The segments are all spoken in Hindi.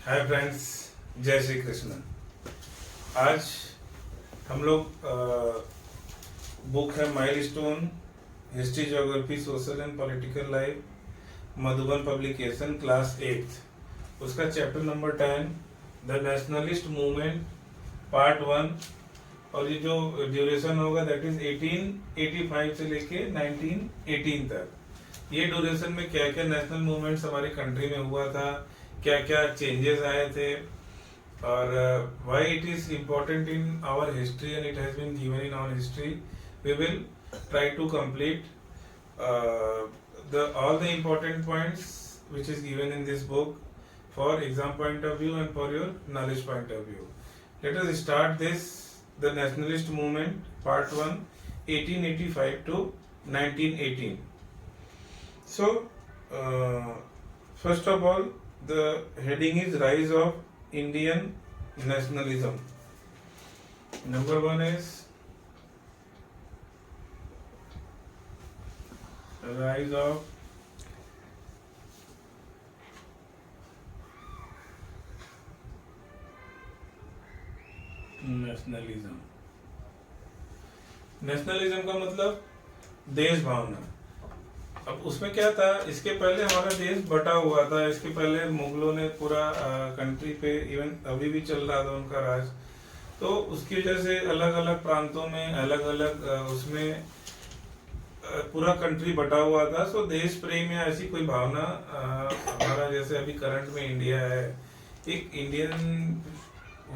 हाय फ्रेंड्स, जय श्री कृष्ण। आज हम लोग बुक है milestone history geography social and political life, Madhuban publication, class 8th, उसका chapter number 10 the nationalist movement part 1। और ये जो ड्यूरेशन होगा दैट इज 1885 से लेके 1918 तक। ये ड्यूरेशन में क्या क्या नेशनल मूवमेंट्स हमारी कंट्री में हुआ था, क्या क्या चेंजेस आए थे, और why it is important in our history and it has been given in our history. We will try to complete all the important points which is given in this book for exam point of view and for your knowledge point of view. Let us start this, the nationalist movement part 1, 1885 to 1918. So first of all, the heading is rise of Indian nationalism. Number 1 is rise of nationalism. Nationalism का मतलब देश भावना। अब उसमें क्या था, इसके पहले हमारा देश बटा हुआ था। इसके पहले मुगलों ने पूरा कंट्री पे, इवन अभी भी चल रहा था उनका राज, तो उसकी वजह से अलग अलग प्रांतों में अलग अलग उसमें पूरा कंट्री बटा हुआ था। सो देश प्रेम या ऐसी कोई भावना हमारा, जैसे अभी करंट में इंडिया है, एक इंडियन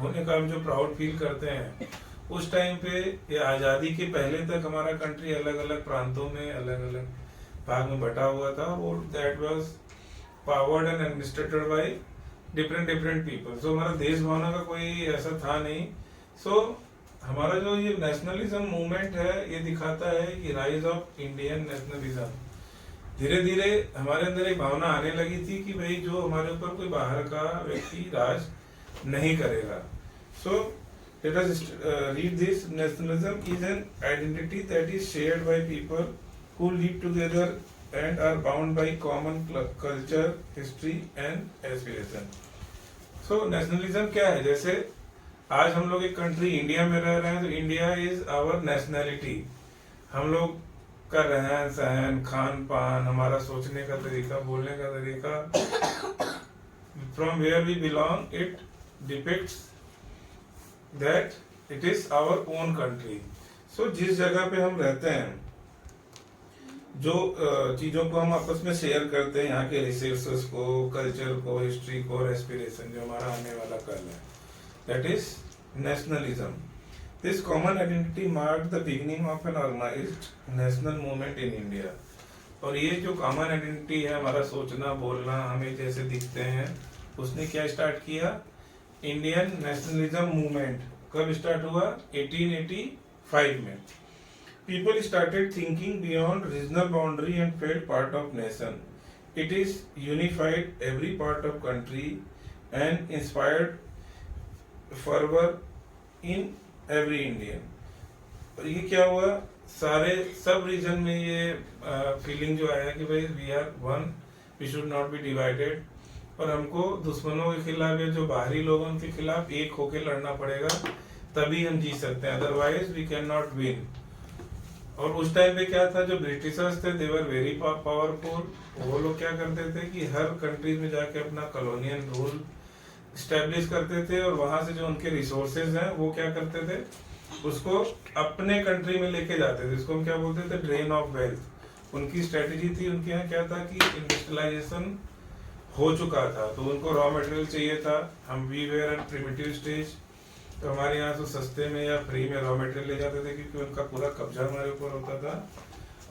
होने का हम जो प्राउड फील करते हैं, उस टाइम पे या आज़ादी के पहले तक हमारा कंट्री अलग अलग प्रांतों में अलग अलग भाग में बटा हुआ था। वो that was powered and administered by different people. So हमारा देश भावना का कोई ऐसा था नहीं। सो हमारा जो ये नेशनलिज्म मूवमेंट है, ये दिखाता है कि राइज ऑफ इंडियन नेशनलिज्म। धीरे धीरे हमारे अंदर एक भावना आने लगी थी कि भाई जो हमारे ऊपर कोई बाहर का व्यक्ति राज नहीं करेगा। सो let us read this. Nationalism is an identity that is shared by people who live together and are bound by common culture, history and aspiration. So nationalism क्या है? जैसे आज हम लोग एक कंट्री इंडिया में रह रहे हैं, तो इंडिया इज आवर नेशनैलिटी। हम लोग का रहन सहन, खान पान, हमारा सोचने का तरीका, बोलने का तरीका, from where we belong, it depicts that it is our own country. So जिस जगह पे हम रहते हैं, जो चीजों को हम आपस में शेयर करते हैं, यहाँ के रिसोर्सेस को, कल्चर को, हिस्ट्री को, एस्पिरेशन, जो हमारा आने वाला कल है, that is nationalism. This common identity marked the beginning of an organized national movement in India. और ये जो कॉमन आइडेंटिटी है, हमारा सोचना बोलना, हमें जैसे दिखते हैं, उसने क्या स्टार्ट किया? इंडियन नेशनलिज्म मूवमेंट कब स्टार्ट हुआ? 1885 में। People started thinking beyond regional boundary and felt part of nation. It is unified every part of country and inspired fervor in every Indian. और ये क्या हुआ? सारे सब रीजन में ये फीलिंग जो आया कि भाई we are one, we should not be divided, और हमको दुश्मनों के खिलाफ या जो बाहरी लोगों के खिलाफ एक होके लड़ना पड़ेगा, तभी हम जी सकते हैं, otherwise we can not win. और उस टाइम पे क्या था, जो ब्रिटिशर्स थे, दे वर वेरी पावरफुल। वो लोग क्या करते थे कि हर कंट्रीज में जाके अपना कॉलोनियल रूल स्टैब्लिश करते थे, और वहां से जो उनके रिसोर्सेज हैं, वो क्या करते थे, उसको अपने कंट्री में लेके जाते थे। इसको हम क्या बोलते थे? Drain of wealth. उनकी स्ट्रेटेजी थी। उनके यहाँ क्या था कि इंडस्ट्रियलाइजेशन हो चुका था, तो उनको रॉ मटेरियल चाहिए था। हम we were at primitive stage, तो हमारे यहाँ तो सस्ते में या फ्री में रॉ मटेरियल ले जाते थे, क्योंकि उनका पूरा कब्जा हमारे ऊपर होता था।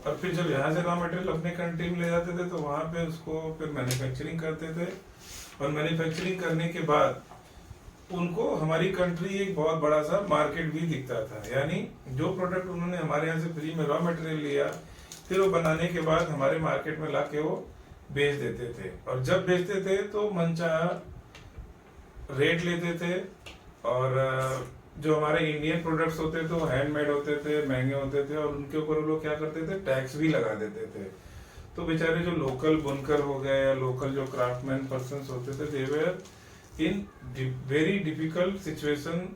और फिर जब यहाँ से रॉ मटेरियल अपने कंट्री में ले जाते थे, तो वहाँ पे उसको फिर मैन्युफैक्चरिंग करते थे, और मैन्युफैक्चरिंग करने के बाद उनको हमारी कंट्री एक बहुत बड़ा सा मार्केट भी दिखता था। यानी जो प्रोडक्ट उन्होंने हमारे यहाँ से फ्री में रॉ मटेरियल लिया, फिर वो बनाने के बाद हमारे मार्केट में ला के वो बेच देते थे। और जब बेचते थे तो मनचाहा रेट लेते थे, और जो हमारे इंडियन प्रोडक्ट्स होते थे वो हैंडमेड होते थे, महंगे होते थे, और उनके ऊपर वो लोग क्या करते थे? टैक्स भी लगा देते थे। तो बेचारे जो लोकल बुनकर हो गए या लोकल जो क्राफ्टमैन पर्सन्स होते थे, दे where in very difficult situation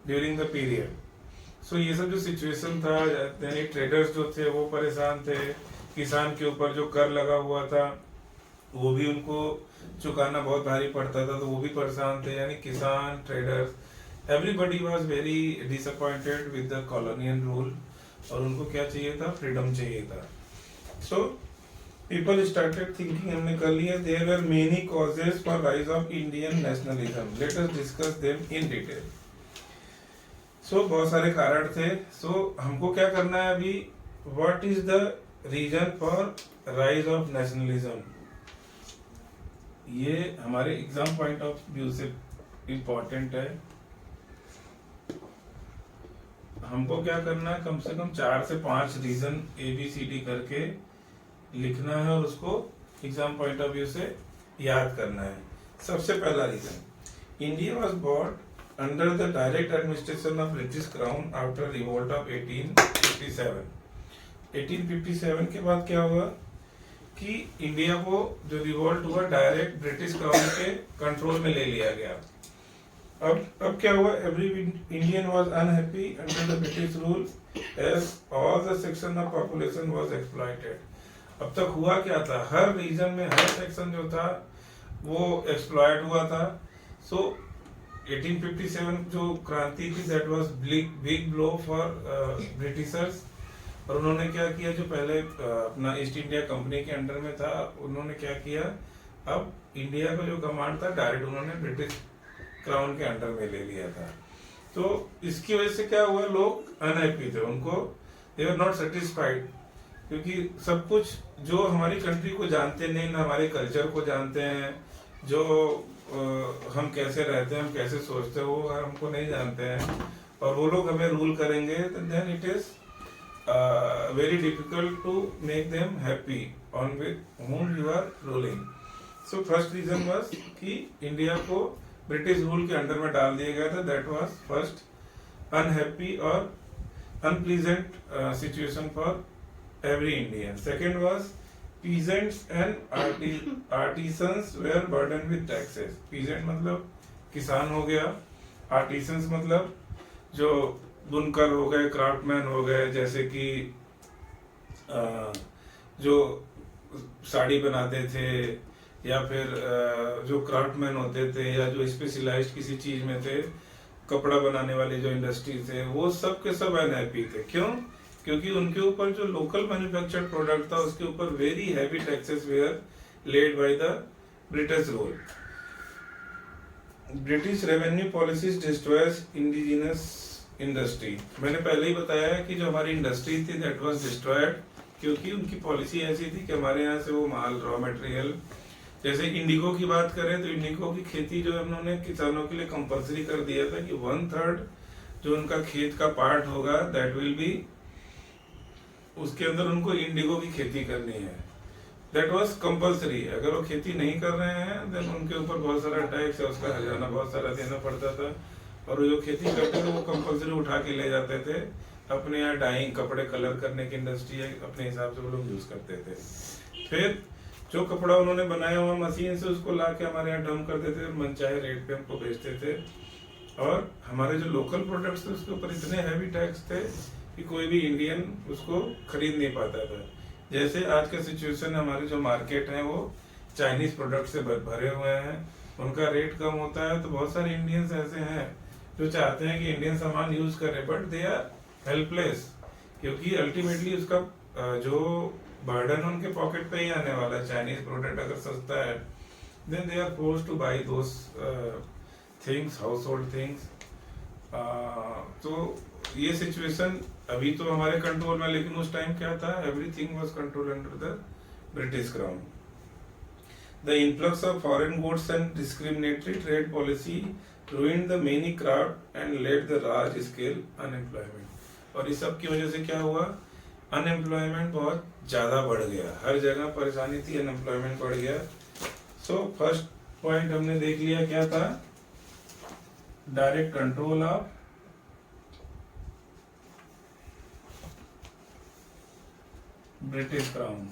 during the period. So ये सब जो सिचुएशन था, यानी ट्रेडर्स जो थे वो परेशान थे, किसान के ऊपर जो कर लगा हुआ था वो भी उनको चुकाना बहुत भारी पड़ता था, तो वो भी परेशान थे, यानी किसान, traders, everybody was very disappointed with the colonial rule, और उनको क्या चाहिए था, फ्रीडम चाहिए था. सो पीपल स्टार्टेड थिंकिंग, हमने कर लिया, there were many causes for rise of Indian nationalism, let us discuss them in detail. So बहुत सारे कारण थे. सो हमको क्या करना है अभी, what is the reason for rise of nationalism, ये हमारे एग्जाम पॉइंट ऑफ व्यू से इम्पोर्टेंट है. हमको क्या करना है, कम से कम 4 से 5 रीजन ABCD करके लिखना है और उसको एग्जाम पॉइंट ऑफ व्यू से याद करना है. सबसे पहला reason, India was bought under the direct administration of British crown after revolt of 1857. 1857 के बाद क्या हुआ कि इंडिया को जो रिवोल्ट हुआ डायरेक्ट ब्रिटिश क्राउन के कंट्रोल में ले लिया गया. अब क्या हुआ, every Indian was unhappy under the British rule as all the section of population was exploited. अब तक हुआ क्या था, हर रीजन में हर सेक्शन जो था वो एक्सप्लॉइट हुआ था. सो 1857 जो क्रांति थी, that was big blow for Britishers. और उन्होंने क्या किया, जो पहले अपना ईस्ट इंडिया कंपनी के अंडर में था, उन्होंने क्या किया, अब इंडिया का जो कमांड था डायरेक्ट उन्होंने ब्रिटिश क्राउन के अंडर में ले लिया था. तो इसकी वजह से क्या हुआ, लोग अनहैप्पी थे, उनको दे वर नॉट सेटिस्फाइड, क्योंकि सब कुछ जो हमारी कंट्री को जानते नहीं, ना हमारे कल्चर को जानते हैं, जो हम कैसे रहते हैं, हम कैसे सोचते हैं, वो हमको नहीं जानते हैं, और वो लोग हमें रूल करेंगे, then it is very difficult to make them happy on with whom you are ruling. So first reason was कि इंडिया को ब्रिटिश रूल के अंडर में डाल दिया गया था. That was first unhappy or unpleasant situation for every Indian. Second was peasants and artisans were burdened with taxes. Peasant मतलब किसान हो गया, artisans मतलब जो बुनकर हो गए, क्राफ्टमैन हो गए, जैसे कि जो साड़ी बनाते थे, या फिर जो क्राफ्टमैन होते थे, या जो स्पेशलाइज्ड किसी चीज में थे, कपड़ा बनाने वाले जो इंडस्ट्री थे, वो सब के सब अनहैप्पी थे. क्यों? क्योंकि उनके ऊपर जो लोकल मैन्युफैक्चर्ड प्रोडक्ट था उसके ऊपर very heavy taxes were laid by the British rule. British revenue policies destroys indigenous industry. मैंने पहले ही बताया है कि जो हमारी इंडस्ट्री थी दैट वाज डिस्ट्रॉयड, क्योंकि उनकी पॉलिसी ऐसी थी कि हमारे यहाँ से वो माल, रॉ मटेरियल, जैसे इंडिगो की बात करें तो इंडिगो की खेती जो उन्होंने किसानों के लिए कंपलसरी कर दिया था कि 1/3 जो उनका खेत का पार्ट होगा दैट विल बी, उसके अंदर उनको इंडिगो की खेती करनी है. That was compulsory. अगर वो खेती नहीं कर रहे हैं देन उनके ऊपर बहुत सारा टैक्स है, उसका हर्जाना बहुत सारा देना पड़ता था, और जो खेती करते थे वो कंपलसरी उठा के ले जाते थे. अपने यहाँ डाइंग, कपड़े कलर करने की इंडस्ट्री है, अपने हिसाब से वो लोग यूज करते थे. फिर जो कपड़ा उन्होंने बनाया हुआ मशीन से उसको ला के हमारे यहाँ डंप करते थे और मनचाहे रेट पे हमको बेचते थे. और हमारे जो लोकल प्रोडक्ट्स थे उसके ऊपर इतने हैवी टैक्स थे कि कोई भी इंडियन उसको खरीद नहीं पाता था. जैसे आज का सिचुएशन, हमारे जो मार्केट है वो चाइनीज प्रोडक्ट से भरे हुए हैं, उनका रेट कम होता है, तो बहुत सारे इंडियंस ऐसे हैं जो चाहते हैं कि इंडियन सामान यूज करें, बट दे आर हेल्पलेस, क्योंकि अल्टीमेटली उसका जो बर्डन उनके पॉकेट पे ही आने वाला है. चाइनीज प्रोडक्ट अगर सस्ता है then they are forced to buy those things, household things. तो ये सिचुएशन अभी तो हमारे कंट्रोल में, लेकिन उस टाइम क्या था, everything was control under the British crown. The influx of foreign goods and discriminatory trade policy ruined the many craft and led the large scale unemployment. और इस सब की वजह से क्या हुआ, अनएम्प्लॉयमेंट बहुत ज्यादा बढ़ गया, हर जगह परेशानी थी, अनएम्प्लॉयमेंट बढ़ गया. सो फर्स्ट पॉइंट हमने देख लिया, क्या था, direct control of British crown.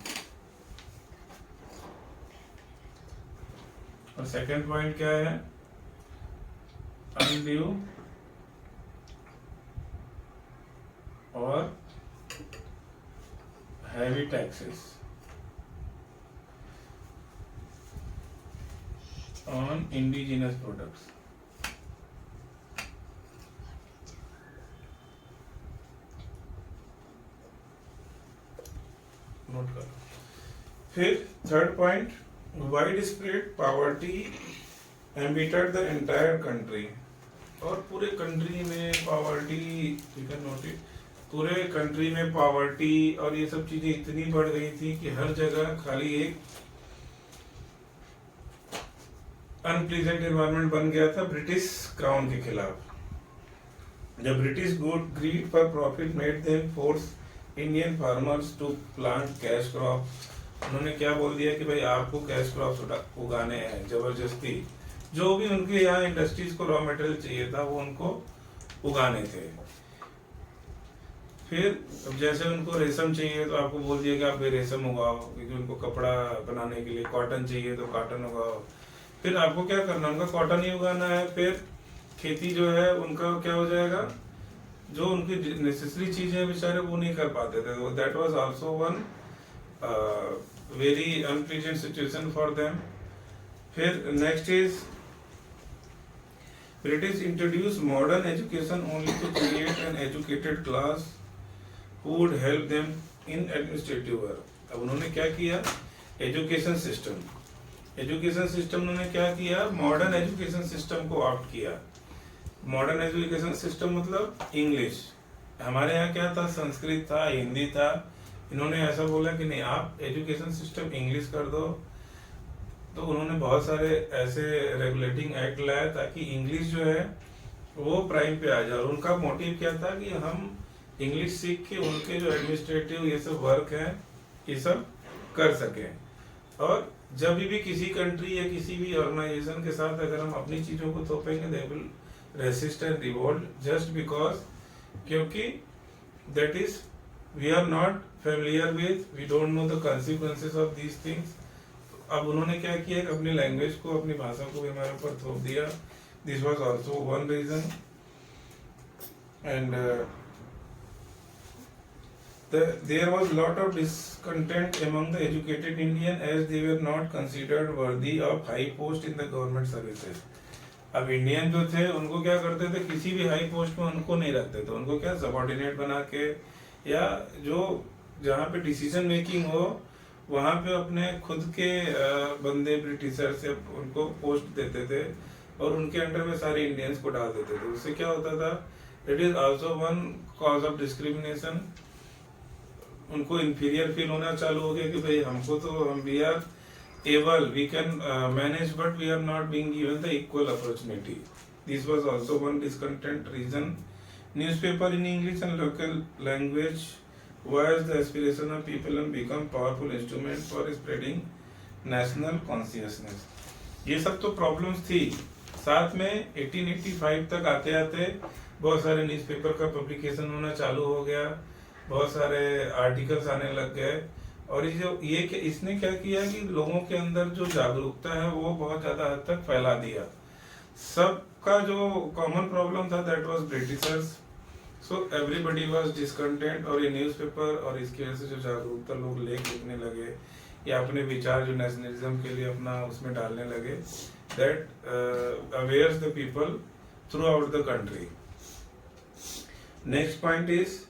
और सेकंड पॉइंट क्या है, undue or heavy taxes on indigenous products. Note करो। फिर third point, wide spread poverty ambited the entire country, और पूरे कंट्री में poverty, you can note it, पूरे कंट्री में पॉवर्टी और ये सब चीजें इतनी बढ़ गई थी कि हर जगह खाली एक अनप्लीजेंट एनवायरनमेंट बन गया था ब्रिटिश क्राउन के खिलाफ। जब British good greed for profit made them force Indian farmers to plant cash crop, उन्होंने क्या बोल दिया कि भाई आपको कैश क्रॉप उगाने हैं जबरदस्ती, जो भी उनके यहाँ इंडस्ट्रीज को रॉ मटेरियल चाहिए था वो उनको उगाने थे। फिर जैसे उनको रेशम चाहिए तो आपको बोल दिया कि आप रेशम उगाओ, क्योंकि उनको कपड़ा बनाने के लिए कॉटन चाहिए तो कॉटन उगाओ। फिर आपको क्या करना, उनका कॉटन ही उगाना है, फिर खेती जो है उनका क्या हो जाएगा, जो उनकी नेसेसरी चीजें बेचारे वो नहीं कर पाते थे। That was also one very unpleasant situation for them. फिर next is British introduce modern education only to create an educated class who would help them in administrative work। अब उन्होंने क्या किया, एजुकेशन सिस्टम उन्होंने क्या किया, मॉडर्न एजुकेशन सिस्टम को ऑप्ट किया। मॉडर्न एजुकेशन सिस्टम मतलब इंग्लिश, हमारे यहाँ क्या था, संस्कृत था, हिंदी था। इन्होंने ऐसा बोला कि नहीं, आप एजुकेशन सिस्टम इंग्लिश कर दो। तो उन्होंने बहुत सारे ऐसे रेगुलेटिंग एक्ट लाया ताकि इंग्लिश जो है वो प्राइम पे आ जाए। और उनका मोटिव क्या था कि हम इंग्लिश सीख के उनके जो एडमिनिस्ट्रेटिव ये सब वर्क है ये सब कर सके। और जब भी किसी कंट्री या किसी भी ऑर्गेनाइजेशन के साथ अगर हम अपनी चीजों को थोपेंगे, they will resist and revolt just because, क्योंकि that is we are not familiar with, we don't know the consequences of these things. अब उन्होंने क्या किया, अपनी लैंग्वेज को, अपनी भाषा को भी हमारे ऊपर थोप दिया। This was also one reason. And there was lot of discontent among the educated Indian as they were not considered worthy of high post in the government services। अब इंडियन जो थे उनको क्या करते थे, किसी भी हाई पोस्ट में उनको नहीं रखते थे, उनको क्या सबऑर्डिनेट बना के, या जो जहाँ पे डिसीजन मेकिंग हो वहाँ पे अपने खुद के बंदे ब्रिटिशर से उनको पोस्ट देते थे और उनके अंडर में सारे इंडियंस को डाल देते थे। उससे क्या होता था, it is also one cause of discrimination. उनको इंफीरियर फील होना चालू हो गया कि भाई हमको तो, हम we are able, we can manage, but we are not being given the equal opportunity. This was also one discontent reason. Newspaper in English and local language was the aspiration of people and become powerful instrument for spreading national consciousness। ये सब तो प्रॉब्लम्स थी। साथ में 1885 तक आते आते बहुत सारे न्यूज़पेपर का पब्लिकेशन होना चालू हो गया, बहुत सारे आर्टिकल्स आने लग गए। और इसने क्या किया कि लोगों के अंदर जो जागरूकता है वो बहुत ज्यादा हद तक फैला दिया। सबका जो कॉमन प्रॉब्लम था that was Britishers, so everybody was discontent. और ये न्यूज़पेपर और इसकी वजह से जो जागरूकता लोग लेख लिखने लगे या अपने विचार जो नेशनलिज्म के लिए अपना उसमें डालने लगे, that awares the people throughout the country. Next point is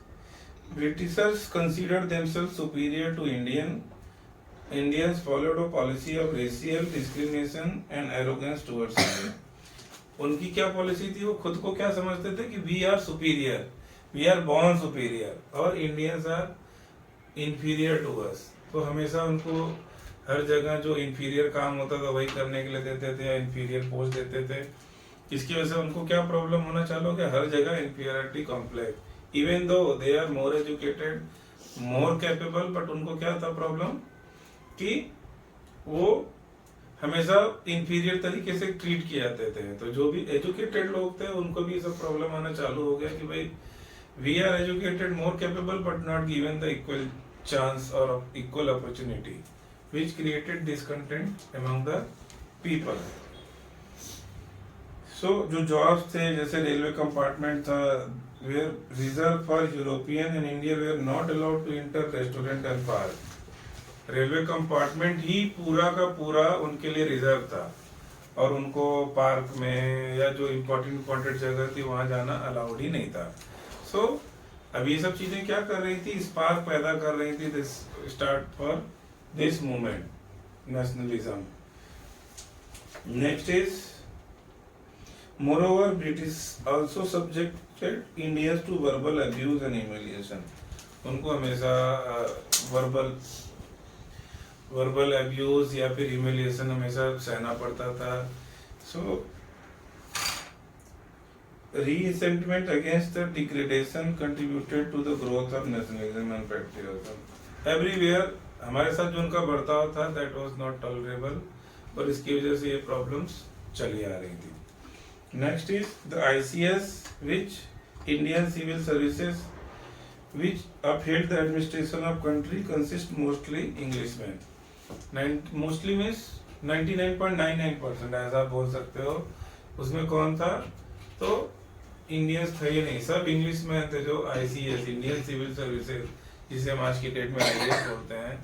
Britishers considered themselves superior to Indians followed a policy of racial discrimination and arrogance towards Indians। उनकी क्या पॉलिसी थी, वो खुद को क्या समझते थे कि we are superior, we are born superior और Indians are inferior to us. तो हमेशा उनको हर जगह जो इंफीरियर काम होता था वही करने के लिए देते थे या इंफीरियर पोस्ट देते थे। इसकी वजह से उनको क्या प्रॉब्लम होना चालू हो गया, हर जगह inferiority complex. Even though they are more educated, more capable, but उनको क्या था प्रॉब्लम कि वो हमेशा इंफीरियर तरीके से ट्रीट किए जाते थे। तो जो भी एजुकेटेड लोग थे उनको भी सब प्रॉब्लम आना चालू हो गया कि भाई we are educated, more capable, but not given the equal chance और equal opportunity, which created discontent among the people. So जो जॉब्स थे जैसे रेलवे कंपार्टमेंट था, were reserve for European and India were not allowed to enter restaurant and park. Railway compartment ही पूरा का पूरा उनके लिए रिजर्व था और उनको पार्क में या जो इम्पोर्टेंट जगह थी वहां जाना अलाउड ही नहीं था। सो अब ये सब चीजें क्या कर रही थी, स्पार्क पैदा कर रही थी this start for this movement nationalism. Next is moreover British also subjected Indians to verbal abuse and humiliation। उनको हमेशा वर्बल अब्यूज या फिर ह्यूमिलिएशन हमेशा सहना पड़ता था। So resentment against the degradation contributed to the growth of nationalism and patriotism. Everywhere हमारे साथ जो उनका बर्ताव था दैट वाज नॉट टॉलरेबल, और इसकी वजह से ये प्रॉब्लम्स चली आ रही थी। Next is the ICS which Indian Civil Services which upheld the administration of country consist mostly Englishmen। Mostly means 99.99% ऐसा आप बोल सकते हो। उसमें कौन था, तो इंडियंस थे ही नहीं, सब इंग्लिश में थे। जो ICS इंडियन सिविल सर्विसेज जिसे हम आज की डेट में IAS बोलते हैं,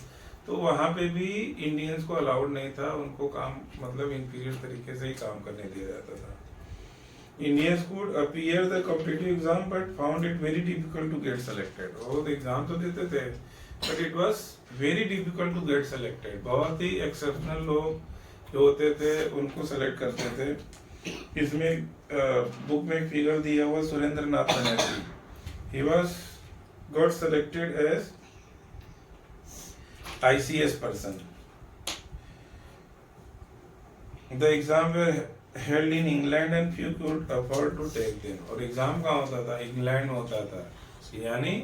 तो वहाँ पे भी इंडियंस को अलाउड नहीं था, उनको काम मतलब इंफीरियर तरीके से ही काम करने दिया जाता था। Indians could appear the competitive exam but found it very difficult to get selected। वो एग्जाम तो देते थे but it was very difficult to get selected। बहुत ही एक्सेप्शनल लोग जो होते थे उनको सेलेक्ट करते थे। इसमें बुक में एक फिगर दिया हुआ सुरेंद्र नाथ Banerjee, he was got selected as ICS person। The exam were held in England and few could afford to take them। और एग्जाम कहाँ होता था, इंग्लैंड में होता था। यानी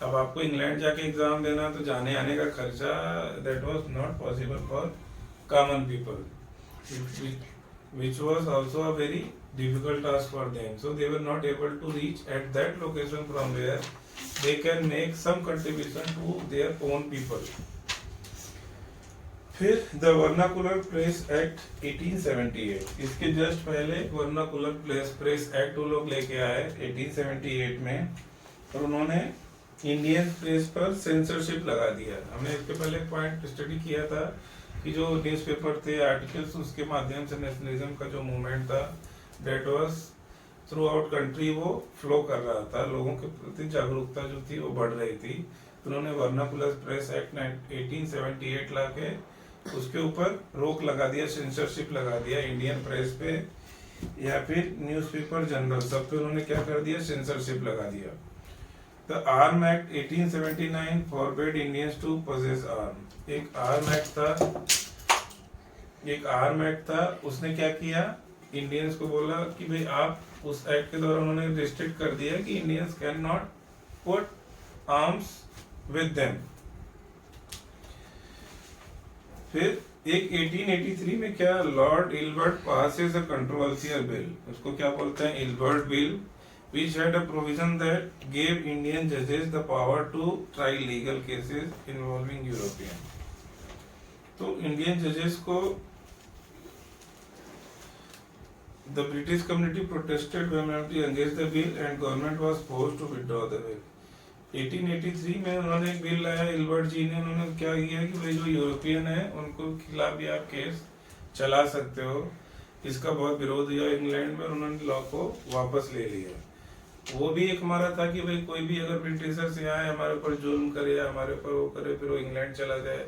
अब आपको इंग्लैंड जाके एग्जाम देना तो जाने आने का खर्चा that was not possible for common people, which was also a very difficult task for them। So they were not able to reach at that location from where they can make some contribution to their own people। फिर द वर्नाकुलर प्रेस एक्ट 1878, इसके जस्ट पहले वर्नाकुलर प्रेस एक्ट वो लोग लेके आए 1878 में, और उन्होंने इंडियन प्रेस पर सेंसरशिप लगा दिया। हमने इसके पहले पॉइंट स्टडी किया था कि जो न्यूज़पेपर थे, आर्टिकल्स, उसके माध्यम से नेशनलिज्म का जो मूवमेंट था that was through out country वो फ्लो कर रहा था, लोगों के प्रति जागरूकता जो थी वो बढ़ रही थी। तो उन्होंने वर्नाकुलर प्रेस एक्ट 1878 ला के उसके ऊपर रोक लगा दिया, सेंसरशिप लगा दिया इंडियन प्रेस पे या फिर न्यूज़पेपर जनरल, सब पे उन्होंने क्या कर दिया, सेंसरशिप लगा दिया। The arm act 1879 forbid Indians to possess arm. एक आर्म एक्ट था, उसने क्या किया, इंडियंस को बोला कि भाई आप, उस एक्ट के द्वारा उन्होंने रिस्ट्रिक्ट कर दिया कि Indians can not put arms with them. फिर एक 1883 में क्या, लॉर्ड इल्बर्ट पासेस अ कंट्रोवर्शियल बिल, उसको क्या बोलते हैं, Ilbert bill, which had a provision that gave Indian judges the power to try legal cases involving European। तो इंडियन जजेस को the British community protested vehemently against the bill and government was forced to withdraw the bill। 1883 में उन्होंने एक बिल लाया इल्बर्ट जी ने, उन्होंने क्या किया कि भाई जो यूरोपियन है उनको खिलाफ भी आप केस चला सकते हो। इसका बहुत विरोध हुआ इंग्लैंड में, उन्होंने लॉ को वापस ले लिया। वो भी एक हमारा था कि भाई कोई भी अगर ब्रिटिशर से आए हमारे ऊपर जुल्म करे या हमारे ऊपर वो करे, फिर वो इंग्लैंड चला जाए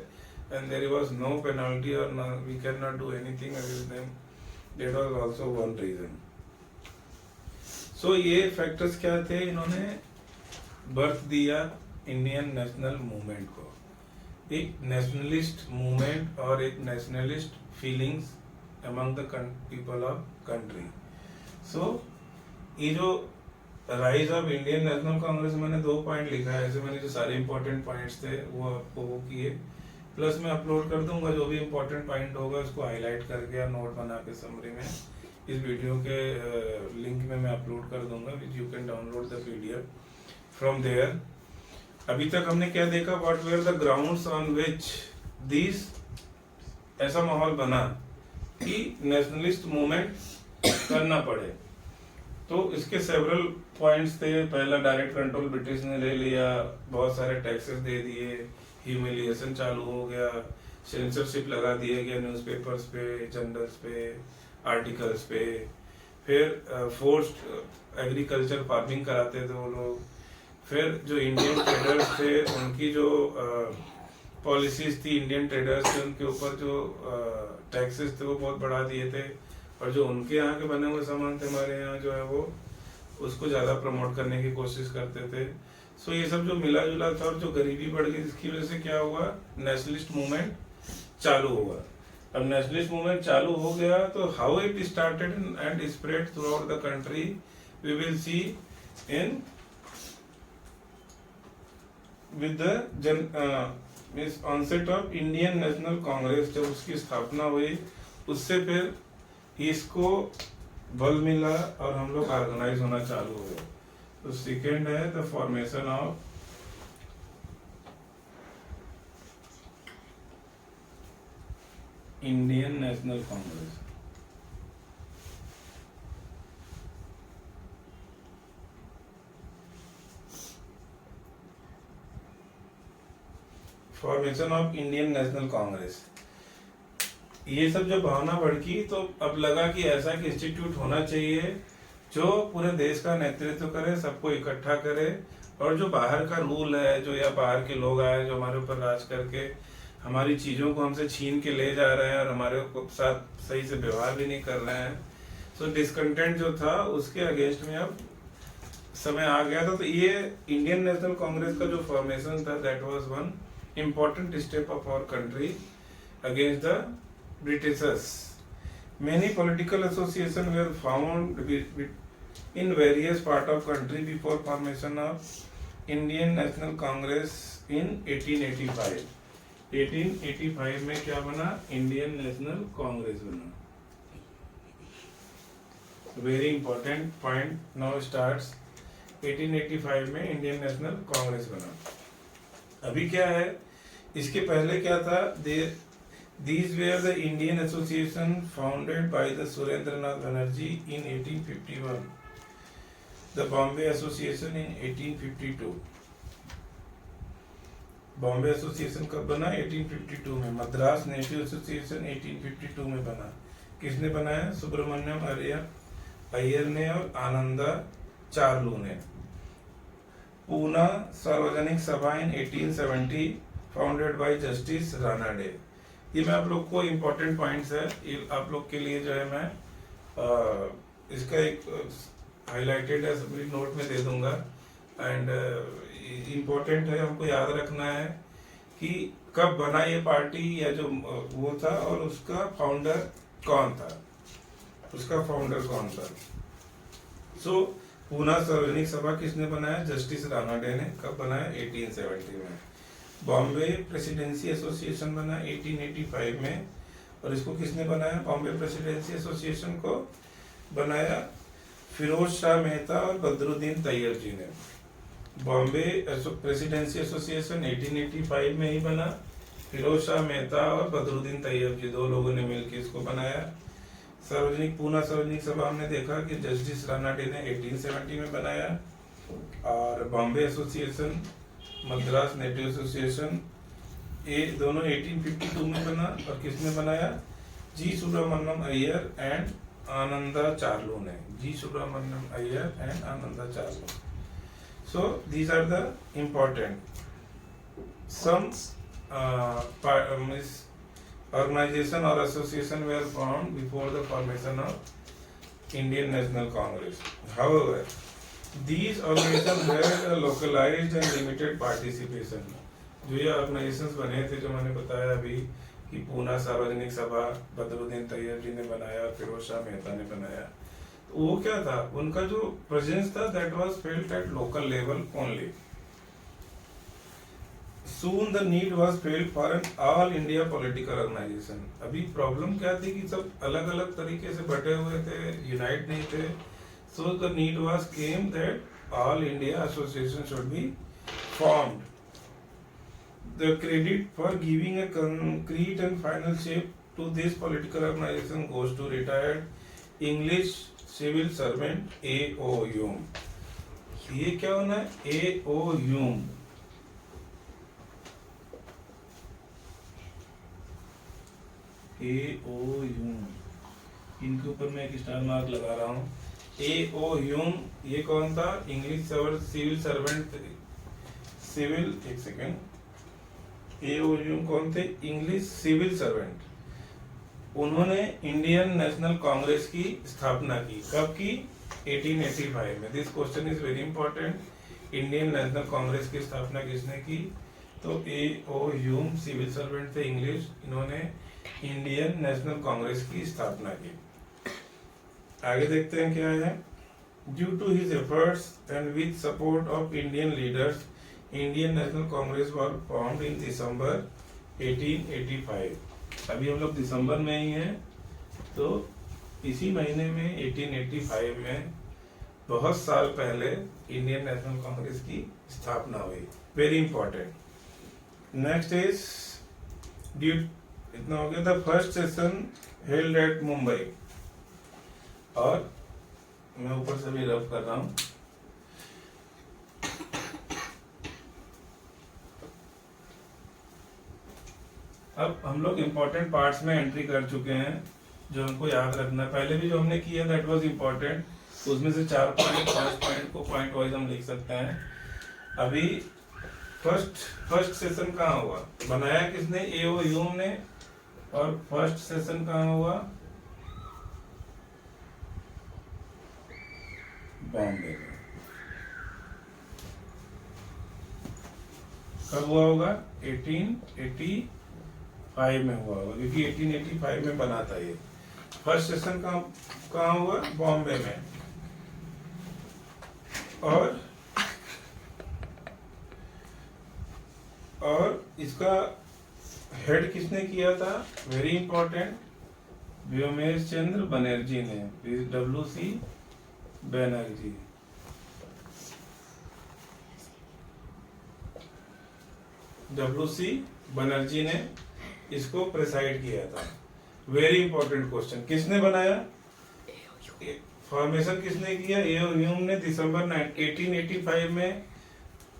and there was no penalty और we can not do anything against them, that was also one reason. So ये फैक्टर्स क्या थे, इन्होंने बर्थ दिया इंडियन नेशनल मूवमेंट को, एक नेशनलिस्ट मूवमेंट और एक nationalist feelings among the people of country. So ये जो rise of Indian National Congress, मैंने 2 पॉइंट लिखा है, ऐसे मैंने जो सारे इंपॉर्टेंट पॉइंट्स थे वो आपको वो किए, प्लस मैं अपलोड कर दूंगा जो भी इंपॉर्टेंट पॉइंट होगा उसको हाईलाइट करके या नोट बना के समरी में इस वीडियो के लिंक में मैं अपलोड कर दूंगा, which you can download the PDF from there. अभी तक हमने क्या देखा, what were the grounds on which this, ऐसा माहौल बना कि नेशनलिस्ट मूवमेंट करना पड़े। तो इसके सेवरल पॉइंट्स थे। पहला, डायरेक्ट कंट्रोल ब्रिटिश ने ले लिया, बहुत सारे टैक्सेस दे दिए, ह्यूमिलिएशन चालू हो गया, सेंसरशिप लगा दिया गया न्यूज़पेपर्स पे, जर्नल्स पे, आर्टिकल्स पे। फिर फोर्स्ड एग्रीकल्चर फार्मिंग कराते थे वो लोग। फिर जो इंडियन ट्रेडर्स थे उनकी जो पॉलिसीज थी, इंडियन ट्रेडर्स के उनके ऊपर जो टैक्सेस थे वो बहुत बढ़ा दिए थे। और जो उनके यहाँ के बने हुए सामान थे हमारे यहाँ जो है वो उसको ज़्यादा प्रमोट करने की कोशिश करते थे। सो ये सब जो मिला जुला था और जो गरीबी बढ़ गई, जिसकी वजह से क्या हुआ, नेशनलिस्ट मूवमेंट चालू हुआ। अब नेशनलिस्ट मूवमेंट चालू हो गया तो how it started and spread throughout the country we will see in with the onset of Indian National Congress. जब उसकी स्थापना हुई उससे फिर इसको बल मिला और हम लोग ऑर्गेनाइज होना चालू हुए। तो सेकेंड है the formation of Indian National Congress. Formation of Indian National Congress, ये सब जो भावना भड़की तो अब लगा कि ऐसा एक इंस्टीट्यूट होना चाहिए जो पूरे देश का नेतृत्व करे, सबको इकट्ठा करे, और जो बाहर का रूल है, जो या बाहर के लोग आए जो हमारे ऊपर राज करके हमारी चीज़ों को हमसे छीन के ले जा रहे हैं और हमारे साथ सही से व्यवहार भी नहीं कर रहे हैं। सो डिसकंटेंट जो था उसके अगेंस्ट में अब समय आ गया था। तो ये इंडियन नेशनल कांग्रेस का जो फॉर्मेशन था, that was one important step of our country against the Britishers. Many political associations were found in various parts of country before formation of Indian National Congress in 1885. 1885 में क्या बना, इंडियन नेशनल कांग्रेस बना। Very important point now starts. 1885 में इंडियन नेशनल कांग्रेस बना। अभी क्या है, इसके पहले क्या था, These were the Indian Association founded by the Surendranath Banerjee in 1851, the Bombay Association in 1852. Bombay association कब बना, 1852 में। मद्रास नेटिव एसोसिएशन 1852 में बना। किसने बनाया, सुब्रमण्यम अय्यर ने और आनंदा चार्लू ने। पूना सार्वजनिक सभा इन 1870 founded by justice Rana day. ये मैं आप लोग को इम्पोर्टेंट पॉइंट्स है, ये आप लोग के लिए जो है मैं इसका एक हाईलाइटेड है, सभी नोट में दे दूंगा। एंड इम्पोर्टेंट है, हमको याद रखना है कि कब बना ये पार्टी या जो वो था, और उसका फाउंडर कौन था, उसका फाउंडर कौन था। सो पूना सार्वजनिक सभा किसने बनाया, जस्टिस राणा डे ने। कब बनाया, 1870 में। बॉम्बे प्रेसिडेंसी एसोसिएशन बना 1885 में, और इसको किसने बनाया, बॉम्बे प्रेसिडेंसी एसोसिएशन को बनाया फिरोज शाह मेहता और बदरुद्दीन तैयब जी ने। बॉम्बे प्रेसिडेंसी एसोसिएशन 1885 में ही बना। फिरोज शाह मेहता और बदरुद्दीन तैयब जी, दो लोगों ने मिलकर इसको बनाया। सार्वजनिक पूना सार्वजनिक सभा हमने देखा कि जस्टिस राणा डे ने 1870 में बनाया। और Bombay association, Madras native association, ये दोनों 1852 में बना। और किसने बनाया, जी सुब्रमण्यम अय्यर एंड आनंदा चार्लू ने। G Subramaniam Iyer and Ananda Charlu. So these are the important some organization or association were formed before the formation of Indian National Congress. However, these organizations had a localized and limited participation. जो ये ऑर्गेनाइजेशंस बने थे, जो मैंने बताया अभी कि पूना सार्वजनिक सभा बदरुद्दीन तैयब जी ने बनाया और फिरोज शाह मेहता ने बनाया, तो वो क्या था, उनका जो प्रेजेंस था that was felt at local level only. Soon the need was felt for an all India political organization. अभी प्रॉब्लम क्या थी कि सब अलग अलग तरीके से बटे हुए थे, यूनाइट नहीं थे। So the need was came that all India association should be formed. The credit for giving a concrete and final shape to this political organization goes to retired English civil servant AO Hume. ये क्या होना है? AO Hume. AO ह्यूम, इनके ऊपर मैं एक स्टार मार्क लगा रहा हूँ। AO ह्यूम ये कौन था? इंग्लिश सिविल सर्वेंट, सिविल, एक सेकेंड, AO ह्यूम कौन थे? English civil servant. उन्होंने इंडियन नेशनल कांग्रेस की स्थापना की। कब की? 1885 में। This question is very important. Indian National Congress की स्थापना किसने की? तो AO ह्यूम सिविल सर्वेंट थे इंग्लिश, इन्होंने इंडियन नेशनल कांग्रेस की स्थापना की। आगे देखते हैं क्या है। Due to his efforts and with support of Indian leaders, Indian National Congress was formed in December 1885। अभी हम लोग दिसंबर में ही हैं, तो इसी महीने में 1885 में, बहुत साल पहले, इंडियन नेशनल कांग्रेस की स्थापना हुई। Very important. Next is due, इतना हो गया। The first session held at Mumbai, और मैं ऊपर से भी रफ कर रहा हूं। अब हम लोग इम्पोर्टेंट पार्ट्स में एंट्री कर चुके हैं जो हमको याद रखना है। पहले भी जो हमने किया दैट वाज इम्पोर्टेंट, उसमें से 4 पॉइंट 5 पॉइंट को पॉइंट वाइज हम लिख सकते हैं। अभी फर्स्ट सेशन कहाँ हुआ? बनाया किसने? AO ह्यूम ने। और फर्स्ट सेशन कहाँ हुआ? बॉम्बे में। कब हुआ होगा? 1885 में हुआ होगा, क्योंकि 1885 में बना था ये। फर्स्ट सेशन कहाँ हुआ? बॉम्बे में। और इसका हेड किसने किया था? वेरी इंपॉर्टेंट, व्योमेश चंद्र बनर्जी ने। WC बनर्जी। WC बनर्जी ने इसको प्रेसाइड किया था। Very important question. किसने बनाया? फॉर्मेशन किसने किया? AO ह्यूम ने दिसंबर 1885 में।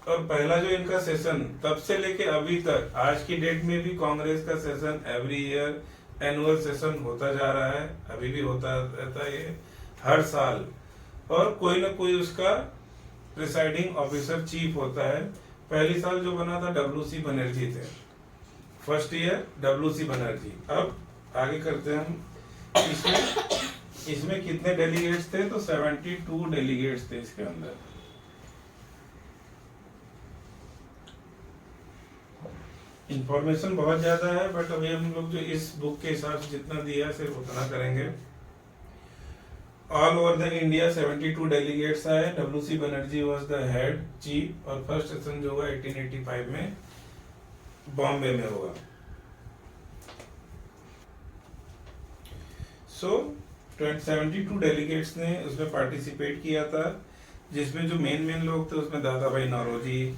और पहला जो इनका सेशन, तब से लेके अभी तक, आज की डेट में भी कांग्रेस का session every year annual session होता जा रहा है। अभी भी होता रहता है ये हर साल, और कोई ना कोई उसका प्रिसाइडिंग ऑफिसर चीफ होता है। पहली साल जो बना था WC बनर्जी थे, फर्स्ट ईयर WC बनर्जी। अब आगे करते हैं हम। इसमें कितने डेलीगेट्स थे? तो 72 डेलीगेट्स थे इसके अंदर। इंफॉर्मेशन बहुत ज्यादा है, बट अभी हम लोग जो इस बुक के हिसाब से जितना दिया है सिर्फ उतना करेंगे। All over the India 72 delegates आए। WC Banerjee was the head chief. और फर्स्ट सेशन जो हुआ 1885 में बॉम्बे में हुआ। सो 72 डेलीगेट्स ने उसमें पार्टिसिपेट किया था, जिसमें जो मेन लोग थे उसमें दादा भाई नौरोजी,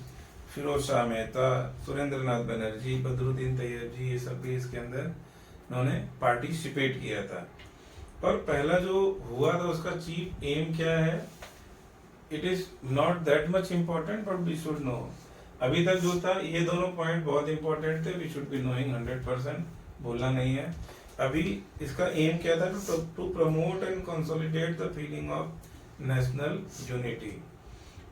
फिरोज शाह मेहता, सुरेंद्र नाथ बनर्जी, बदरुद्दीन तैयब जी, ये सब भी इसके अंदर उन्होंने पार्टिसिपेट किया था। और पहला जो हुआ था उसका चीफ एम क्या है? It is not that much important, but we should know. अभी तक जो था ये दोनों पॉइंट बहुत इंपॉर्टेंट थे, वी शुड बी नोइंग 100%, भूलना नहीं है। अभी इसका एम क्या था? To promote and consolidate the feeling of national unity.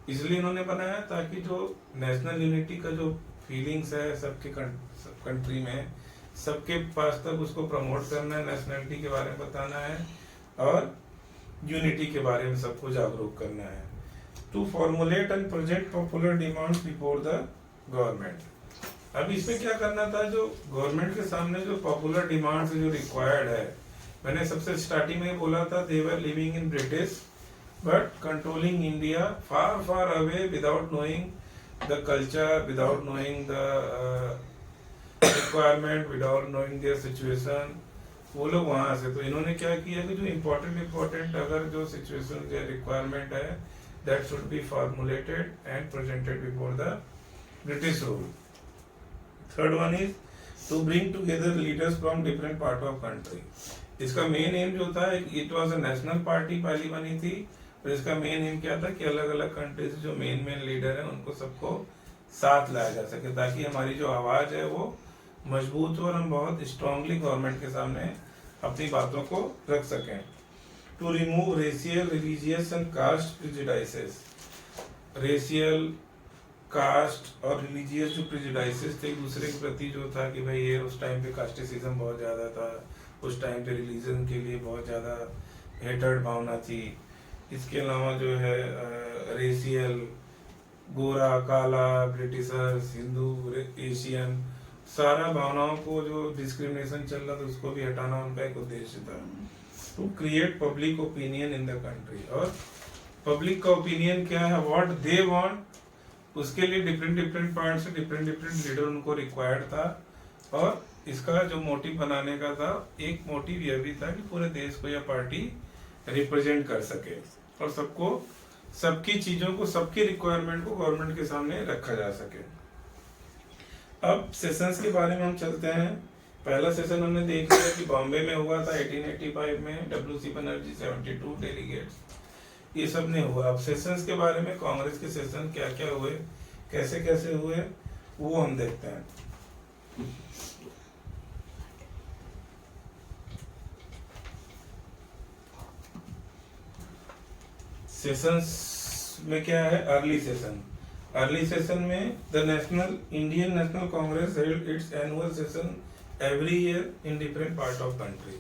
इसलिए इन्होंने बनाया ताकि जो नेशनल यूनिटी का जो फीलिंग्स है सबके कंट्री में, सबके पास तक उसको प्रमोट करना है, नेशनलिटी के बारे में बताना है, और यूनिटी के बारे में सबको जागरूक करना है। To formulate and present popular demands before the government. अब इसमें क्या करना था? जो गवर्नमेंट के सामने जो पॉपुलर डिमांड्स जो रिक्वायर्ड है, मैंने सबसे स्टार्टिंग में बोला था, they were living in British but controlling India far away without knowing the culture, without knowing the requirement, without knowing their situation, वो लोग वहां से। तो इन्होंने क्या किया कि जो इम्पोर्टेंट अगर जो सिचुएशन या रिक्वायरमेंट है, that should be formulated and presented before the British rule. Third one is to bring together leaders from different part of country. इसका मेन एम जो था, it was a national party पहली बनी थी, और इसका मेन एम क्या था कि अलग अलग कंट्री से जो मेन लीडर है उनको सबको साथ लाया जा सके, ताकि हमारी जो आवाज है वो मजबूत हो और हम बहुत स्ट्रांगली गवर्नमेंट के सामने अपनी बातों को रख सकें। To remove racial, religious and caste prejudices. Racial, caste और रिलीजियस जो प्रिजुडाइसेस थे एक दूसरे के प्रति जो था कि भाई ये उस टाइम पे कास्टिसिज्म बहुत ज़्यादा था, उस टाइम पे रिलीजन के लिए बहुत ज़्यादा हेटर्ड भावना थी। इसके अलावा जो है रेशियल, गोरा काला, ब्रिटिशर्स, हिंदू, एशियन, सारा भावनाओं को जो डिस्क्रिमिनेशन चल रहा था उसको भी हटाना उनका एक उद्देश्य था। To create public opinion in the country, और पब्लिक का ओपिनियन क्या है, व्हाट दे वांट, उसके लिए डिफरेंट पॉइंट से डिफरेंट लीडर उनको रिक्वायर्ड था। और इसका जो मोटिव बनाने का था, एक मोटिव यह भी था कि पूरे देश को यह पार्टी रिप्रेजेंट कर सके और सबको, सबकी चीजों को, सबकी रिक्वायरमेंट को गवर्नमेंट के सामने रखा जा सके। अब सेशंस के बारे में हम चलते हैं। पहला सेशन हमने देख लिया कि बॉम्बे में हुआ था 1885 में, डब्ल्यूसी बनर्जी 72 डेलीगेट्स, ये सब ने हुआ। अब सेशंस के बारे में, कांग्रेस के सेशन क्या क्या हुए, कैसे कैसे हुए, वो हम देखते हैं। सेशंस में क्या है, अर्ली सेशन। अर्ली सेशन में the Indian National Congress held it's annual session every year in different part of country.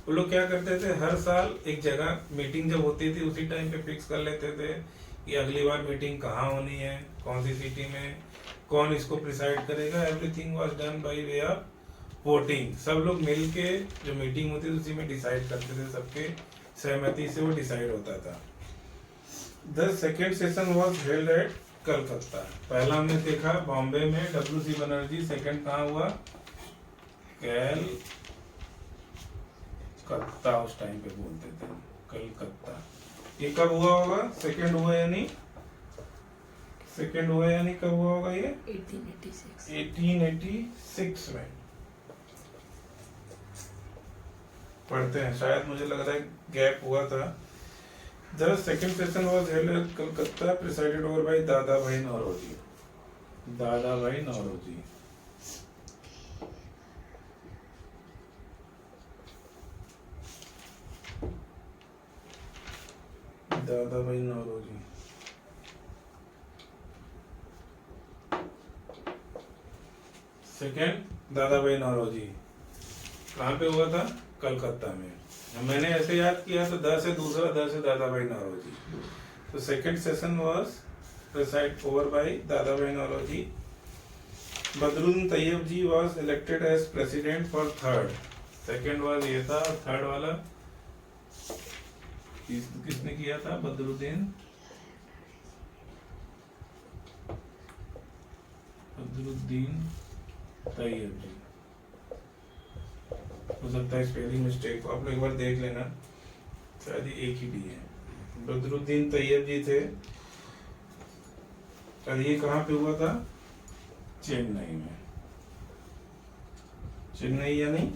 वो लोग क्या करते थे, हर साल एक जगह मीटिंग जब होती थी उसी टाइम पे फिक्स कर लेते थे कि अगली बार मीटिंग कहाँ होनी है, कौन सी सिटी में, कौन इसको प्रिसाइड करेगा। Everything was done by way of voting. सब लोग मिल के जो मीटिंग होती थी उसी में डिसाइड करते थे, सबके सहमति से वो डिसाइड होता था। The second session was held at Calcutta. पहला हमने देखा बॉम्बे में, डब्ल्यूसी बनर्जी। सेकेंड कहाँ हुआ, कलकत्ता, उस टाइम पे बोलते थे कलकत्ता। ये कब हुआ होगा, सेकेंड हुआ यानी, सेकेंड हुआ यानी कब हुआ होगा ये 1886 में। पढ़ते हैं, शायद मुझे लग रहा है गैप हुआ था। The second session was held at Kolkata, presided over by दादा भाई नौरोजी। दादा भाई नौरोजी। दादा भाई नौरोजी। सेकेंड दादा भाई नौरोजी कहाँ पे हुआ था, कलकत्ता में। मैंने ऐसे याद किया तो द से दूसरा, द से दादा भाई नौरोजी। तो second session was preside over by Dadabhai Naoroji. Badruddin Tyabji was elected as president for third. Second was ये था, थर्ड वाला किसने किया था, बदरुद्दीन तैयब जी। हो सकता है स्पेलिंग मिस्टेक, आप लोग एक बार देख लेना, शायद एक ही डी है। बदरुद्दीन तैयब जी थे, और ये कहाँ पे हुआ था, चेन्नई में। चेन्नई यानी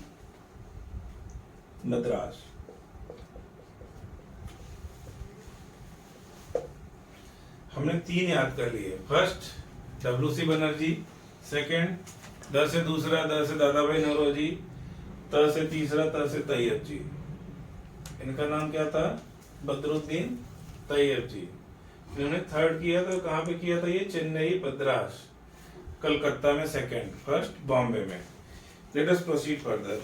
मद्रास। हमने 3 याद कर लिए। First WC Banerjee, second the से दूसरा, द से दादा भाई नौरोजी, त से तीसरा, त से तैयब जी। इनका नाम क्या था, बदरुद्दीन तैयब जी। इन्होंने थर्ड किया था, कहाँ पे किया था ये, चेन्नई, मद्रास, कलकत्ता में सेकंड, फर्स्ट बॉम्बे में। Let us proceed further.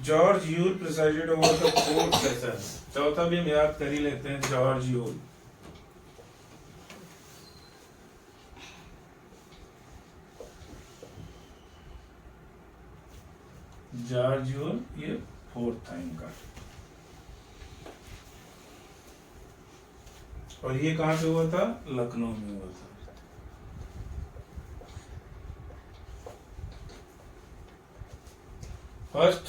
George Yule presided over the fourth session. चौथा भी हम याद कर ही लेते हैं, जॉर्ज यूल। जॉर्ज यूल, ये फोर्थ था इनका। और ये कहाँ पे हुआ था, लखनऊ में हुआ था। First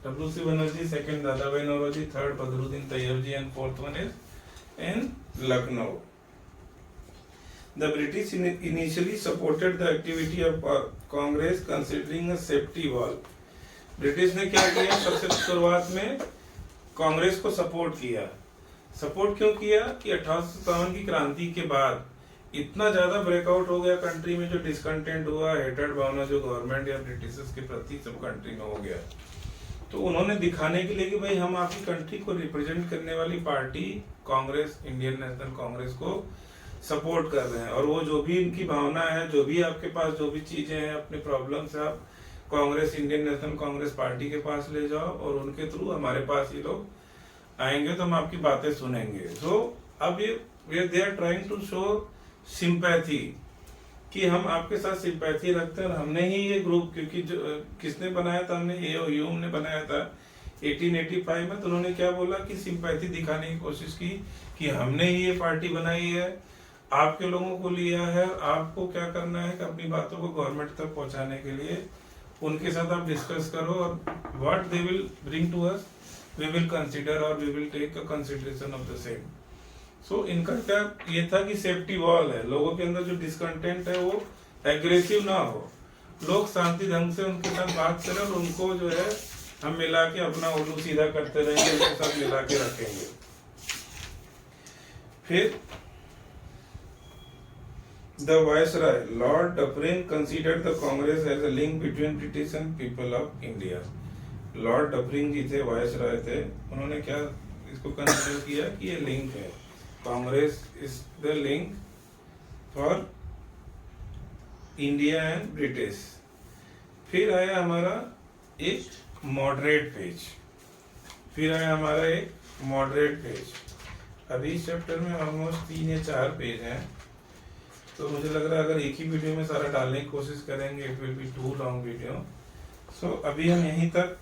WC Banerjee, second Dadabhai Naoroji, third Badruddin Tyabji, and fourth one is in Lucknow. The British initially supported the activity of Congress considering a safety wall. British ने क्या किया, सबसे शुरुआत में कांग्रेस को सपोर्ट किया। सपोर्ट क्यों किया कि 1857 की क्रांति के बाद इतना ज्यादा ब्रेकआउट हो गया कंट्री में, जो डिसकंटेंट हुआ, हेटेड भावना जो गवर्नमेंट या ब्रिटिशर्स के प्रति सब कंट्री में हो गया। तो उन्होंने दिखाने के लिए कि भाई हम आपकी कंट्री को रिप्रेजेंट करने वाली party Congress, Indian National Congress को सपोर्ट कर रहे हैं, और वो जो भी इनकी भावना है, जो भी आपके पास जो भी चीजें हैं, अपने प्रॉब्लम्स आप Congress, Indian National Congress party के पास ले जाओ, और उनके थ्रू हमारे पास ये लोग आएंगे तो हम आपकी बातें सुनेंगे। तो अब ये they are trying to show sympathy कि हम आपके साथ सिंपैथी रखते हैं। और हमने ही ये ग्रुप, क्योंकि जो किसने बनाया था, हमने ह्यूम ने बनाया था 1885 में, तो उन्होंने क्या बोला कि सिंपैथी दिखाने की कोशिश की कि हमने ही ये पार्टी बनाई है, आपके लोगों को लिया है, आपको क्या करना है कि अपनी बातों को गवर्नमेंट तक पहुंचाने के लिए उनके साथ आप डिस्कस करो, और what they will bring to us we will consider और we will take a consideration of the same. So इनका क्या ये था कि सेफ्टी वॉल है, लोगों के अंदर जो डिसकंटेंट है वो एग्रेसिव ना हो, लोग शांति ढंग से उनके साथ बात करें, और उनको जो है हम मिला के अपना उल्लू सीधा करते रहेंगे, उनके साथ मिला के रखेंगे। फिर the viceroy Lord Dufferin considered the Congress as a link between British and people of India. Lord Dufferin ji थे, वायसराय थे, उन्होंने क्या इसको कंसीडर किया कि ये लिंक है, Congress is the link for India and British. फिर आया हमारा एक मॉडरेट पेज, अभी इस चैप्टर में ऑलमोस्ट 3 या 4 पेज हैं, तो मुझे लग रहा है अगर एक ही वीडियो में सारा डालने की कोशिश करेंगे it will be too long video. So अभी हम यहीं तक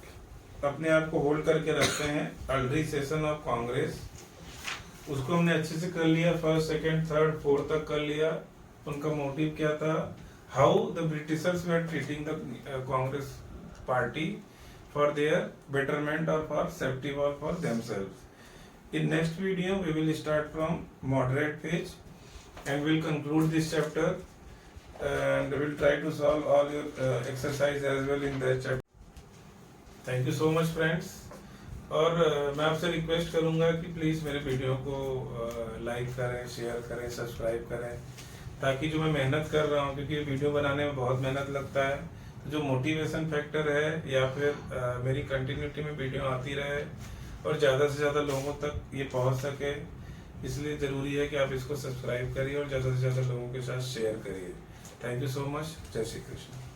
अपने आप को होल्ड करके रखते हैं। अर्ली सेशन ऑफ कांग्रेस, उसको हमने अच्छे से कर लिया, फर्स्ट, सेकंड, थर्ड, फोर्थ तक कर लिया। उनका मोटिव क्या था, how the Britishers were treating the Congress party for their betterment और for safety wall for themselves. In next video we will start from moderate page and we'll conclude this chapter and we'll try to solve all your exercise as well in that chapter. Thank you so much friends. और मैं आपसे रिक्वेस्ट करूंगा कि प्लीज़ मेरे वीडियो को लाइक करें, शेयर करें, सब्सक्राइब करें, ताकि जो मैं मेहनत कर रहा हूँ, क्योंकि वीडियो बनाने में बहुत मेहनत लगता है, जो मोटिवेशन फैक्टर है या फिर मेरी कंटिन्यूटी में वीडियो आती रहे और ज़्यादा से ज़्यादा लोगों तक ये पहुंच सके, इसलिए ज़रूरी है कि आप इसको सब्सक्राइब करिए और ज़्यादा से ज़्यादा लोगों के साथ शेयर करिए। Thank you so much. जय श्री कृष्ण।